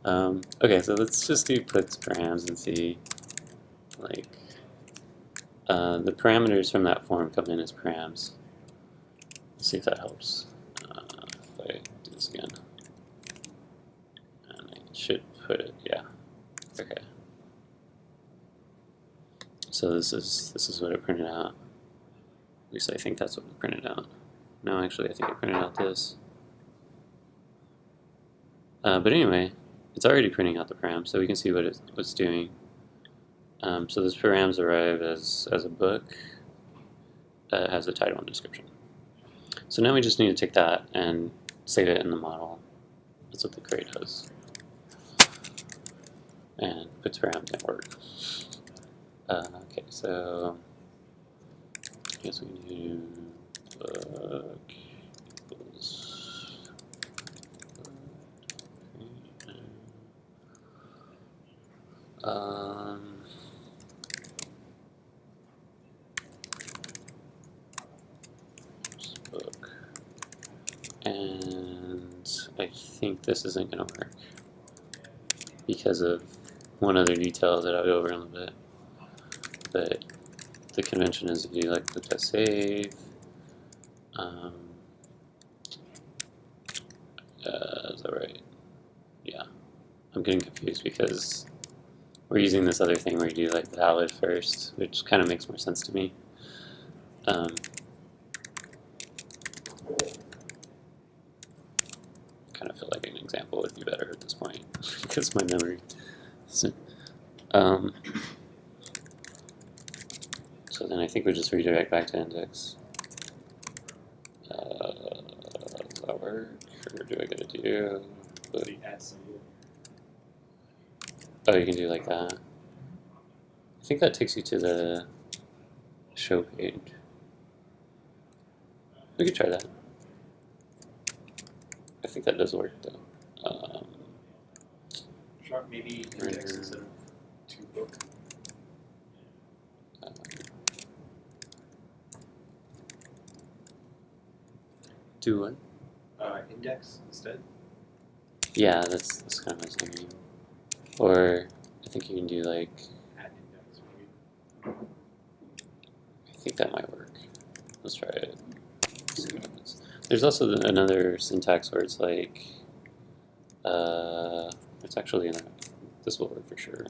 Okay, so let's just do puts params and see, like, the parameters from that form come in as params. Let's see if that helps. If I do this again, and I should put it, yeah, okay. So this is what it printed out. At least I think that's what it printed out. No, actually, I think it printed out this. But anyway, it's already printing out the param, so we can see what it's doing. So this params arrive as a book. It has a title and description. So now we just need to take that and save it in the model. That's what the create does. And puts param can work. Okay, so I guess we can do book equals book, and I think this isn't going to work because of one other detail that I'll go over in a little bit. But the convention is if you like click that save. Is that right? Yeah, I'm getting confused because we're using this other thing where you do like valid first, which kind of makes more sense to me. Kind of feel like an example would be better at this point because my memory. So then I think we just redirect back to index. Does that work? Or do I gotta do? Oh, you can do like that. I think that takes you to the show page. We could try that. I think that does work though. Sure, maybe index instead of to book. Do what? Index instead. Yeah, that's kind of what I was thinking. Or I think you can do like. Add index, maybe. I think that might work. Let's try it. See what happens. There's also another syntax where it's like. It's actually in a, this will work for sure.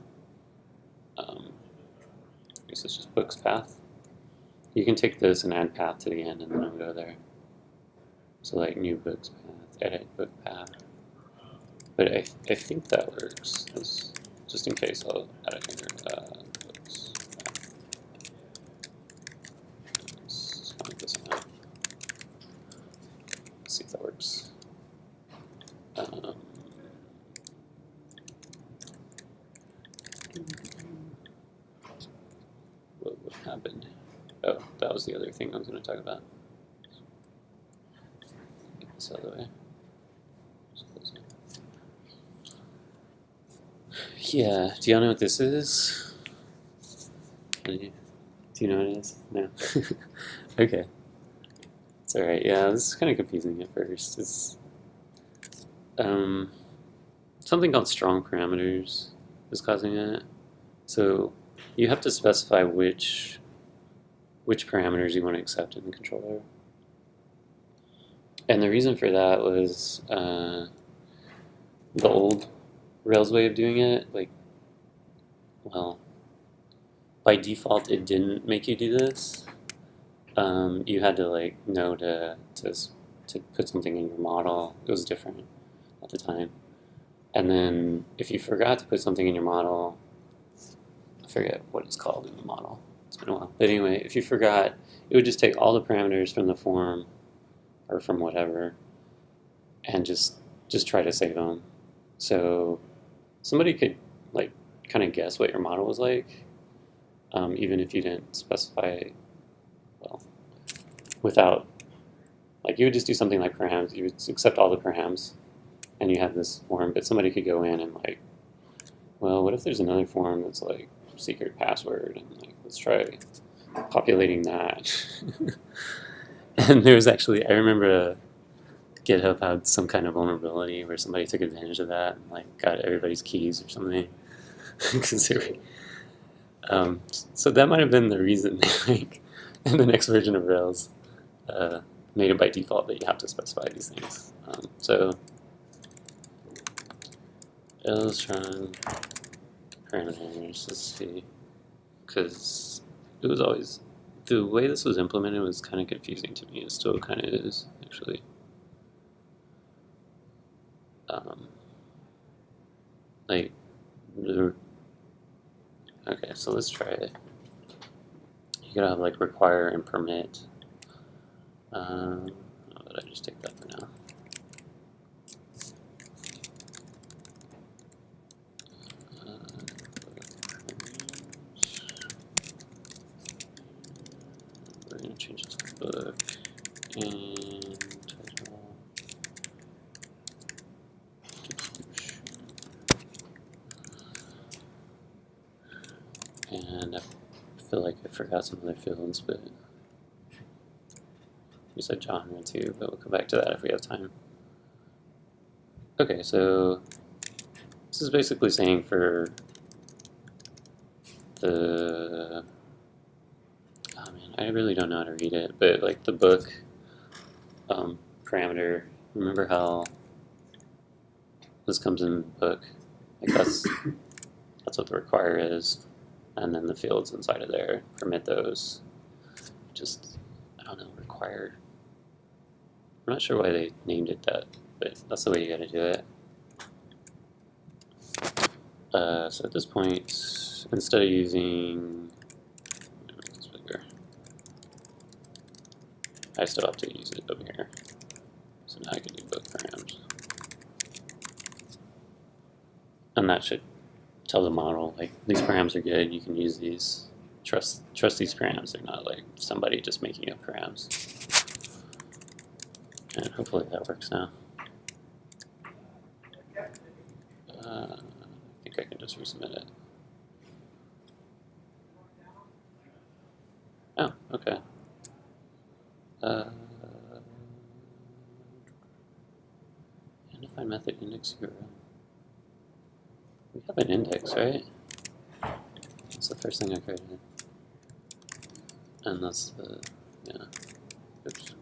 I guess it's just books path. You can take this and add path to the end, and then it'll go there. So like new books path, edit book path. But I think that works. Just in case, I'll add it here. Books path. Let's comment this out. Let's see if that works. What happened? Oh, that was the other thing I was going to talk about. Get this out of the way. Just close it. Yeah, do y'all know what this is? Do you know what it is? No. Okay. It's alright. Yeah, this is kind of confusing at first. It's something called strong parameters is causing it. So you have to specify which parameters you want to accept in the controller. And the reason for that was the old Rails way of doing it. Like, well, by default, it didn't make you do this. You had to like know to put something in your model. It was different at the time. And then if you forgot to put something in your model, I forget what it's called in the model. It's been a while. But anyway, if you forgot, it would just take all the parameters from the form or from whatever and just try to save them. So somebody could like kind of guess what your model was like, even if you didn't specify, well, without, like you would just do something like params, you would accept all the params and you have this form, but somebody could go in and like, well, what if there's another form that's like secret password, and like, let's try populating that. And there was actually, I remember GitHub had some kind of vulnerability where somebody took advantage of that and like got everybody's keys or something. Considering, so that might have been the reason, like, in the next version of Rails, made it by default that you have to specify these things. So Rails run parameters. Let's see, because it was always the way this was implemented was kind of confusing to me. It still kind of is, actually. Like, okay, so let's try it. You gotta have like require and permit. How about I just take that for now? We're gonna change this to book and title. And I feel like I forgot some other fields, but we said genre too, but we'll come back to that if we have time. Okay, so this is basically saying for the, oh man, I really don't know how to read it, but like the book parameter, remember how this comes in book? Like that's what the require is, and then the fields inside of there, permit those. Just, I don't know, require. I'm not sure why they named it that, but that's the way you gotta do it. So at this point, instead of using, it's bigger, I still have to use it over here. So now I can do book params. And that should tell the model, like, these params are good, you can use these. Trust these params, they're not like somebody just making up params. And hopefully that works now. I think I can just resubmit it. Oh, okay. Undefined method index URL. We have an index, right? That's the first thing I created. And that's the, yeah. Oops.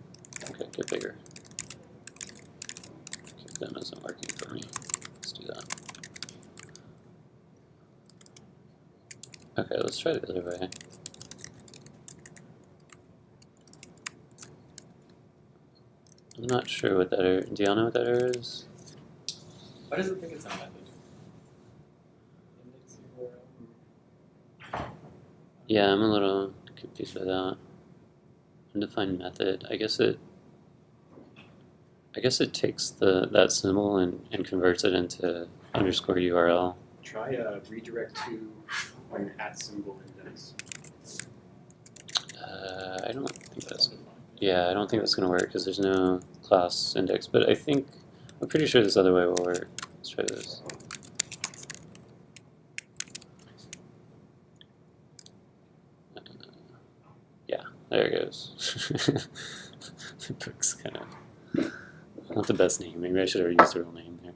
Okay, get bigger. Okay, that isn't working for me. Let's do that. Okay, let's try it the other way. I'm not sure what that error, do y'all know what that error is? Why does it think it's a method? Index URL? Yeah, I'm a little confused by that. Undefined method. I guess it takes that symbol and converts it into underscore URL. Try a redirect to an @ symbol index. I don't think that's, yeah, I don't think that's gonna work because there's no class index, but I'm pretty sure this other way will work. Let's try this. Yeah, there it goes. The book's kind of not the best name. Maybe I should have used the real name there.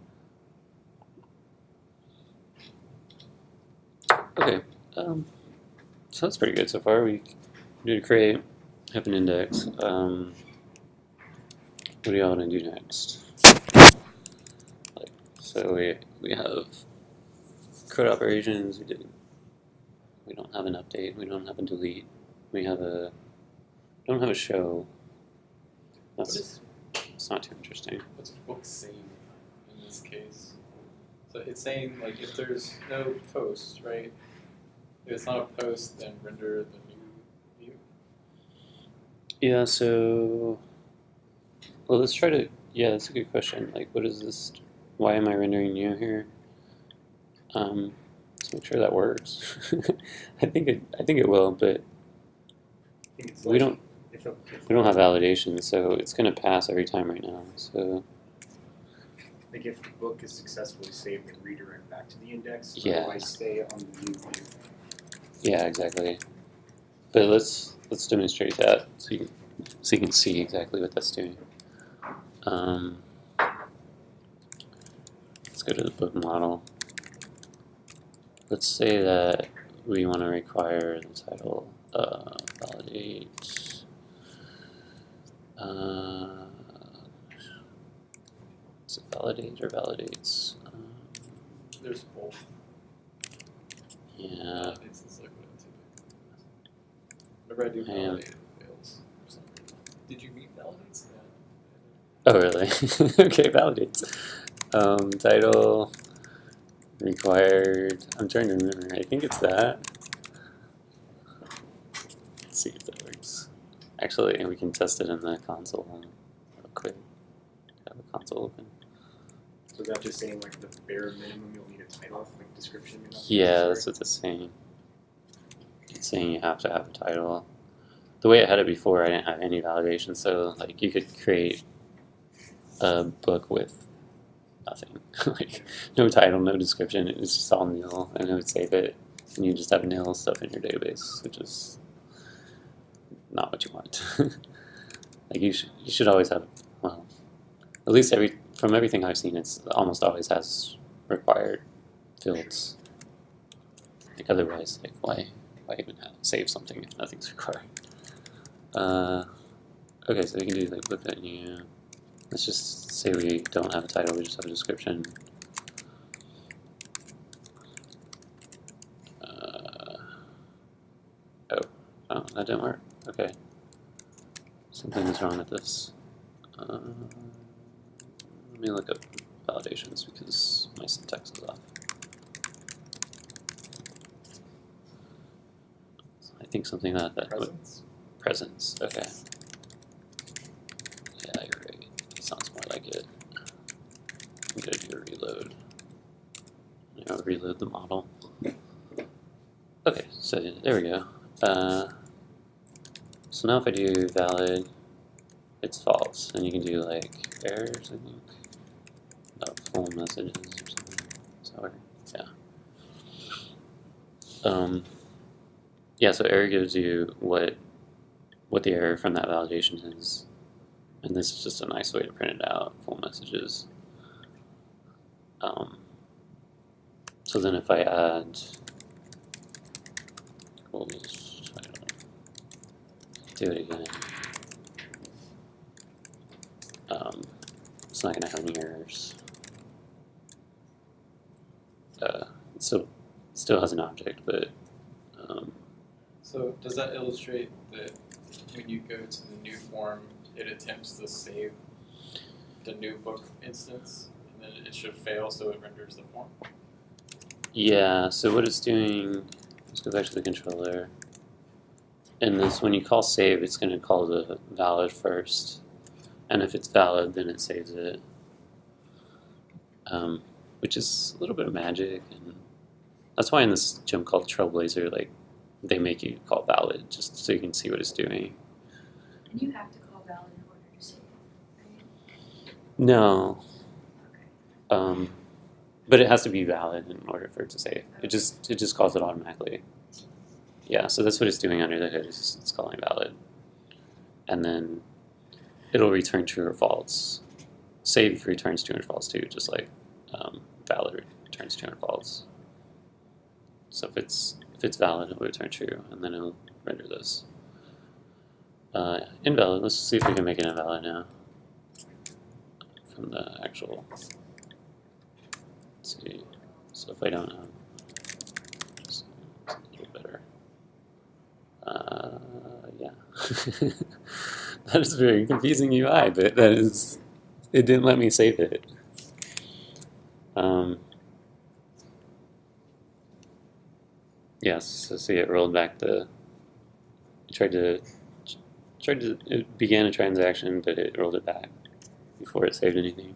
Okay, so that's pretty good so far. We did create, have an index. What do y'all want to do next? Like, so we have code operations. We don't have an update. We don't have a delete. We don't have a show. It's not too interesting. What's book save in this case? So it's saying like if there's no post, right? If it's not a post, then render the new view. Yeah, so, well, let's try to, yeah, that's a good question. Like, what is this, why am I rendering new here? Let's make sure that works. I think it will, but I think it's we like don't have validation, so it's going to pass every time right now. So, like if the book is successfully saved, then redirect back to the index. Yeah. Otherwise, stay on the new view. yeah, exactly. But let's demonstrate that so you can see exactly what that's doing. Let's go to the book model. Let's say that we want to require the title validate. Is it validate or validates? There's both. Yeah. Validates is like what it typically. Whenever I do validate, it fails for some reason. Did you meet validates? Yeah. Oh, really? Okay, validates. Title required. I'm trying to remember. I think it's that. Let's see if that works. Actually, we can test it in the console real quick. Have the console open. So that's just saying like the bare minimum you'll need a title, like description. Yeah, that's what it's saying. It's saying you have to have a title. The way I had it before, I didn't have any validation, so like you could create a book with nothing, like no title, no description. It was just all nil, and it would save it, and you just have nil stuff in your database, which is not what you want. Like you should always have, well, at least from everything I've seen, it's almost always has required fields. Like otherwise, like why even save something if nothing's required? Okay, so we can do like book venue. Let's just say we don't have a title, we just have a description. Oh, that didn't work. Okay. Something is wrong with this. Let me look up validations because my syntax is off. I think something that Presence? Presence, okay. Yeah, you're right. It sounds more like it. I'm gonna do a reload. Reload the model. Okay, so there we go. So now if I do valid, it's false, and you can do like errors, I think, about full messages or something. So yeah. Yeah. So error gives you what the error from that validation is, and this is just a nice way to print it out. Full messages. So then if I add, we'll just try to do it again. It's not going to have any errors. It still has an object, but So does that illustrate that when you go to the new form, it attempts to save the new book instance, and then it should fail, so it renders the form? yeah, so what it's doing, let's go back to the controller. And this, when you call save, it's going to call the valid first. And if it's valid, then it saves it. Which is a little bit of magic. And that's why in this gem called Trailblazer, like, they make you call valid just so you can see what it's doing. And you have to call valid in order to save it, right? No. Okay. But it has to be valid in order for it to save. It just calls it automatically. Yeah, so that's what it's doing under the hood. It's calling valid, and then it'll return true or false. Save returns true or false too, just like valid returns true or false. So if it's valid, it'll return true, and then it'll render this. Invalid. Let's see if we can make it invalid now from the actual. Let's see. So if I don't have, it's a little better. Yeah. That is very confusing UI, but it didn't let me save it. Yes, so see, it rolled back it began a transaction, but it rolled it back before it saved anything.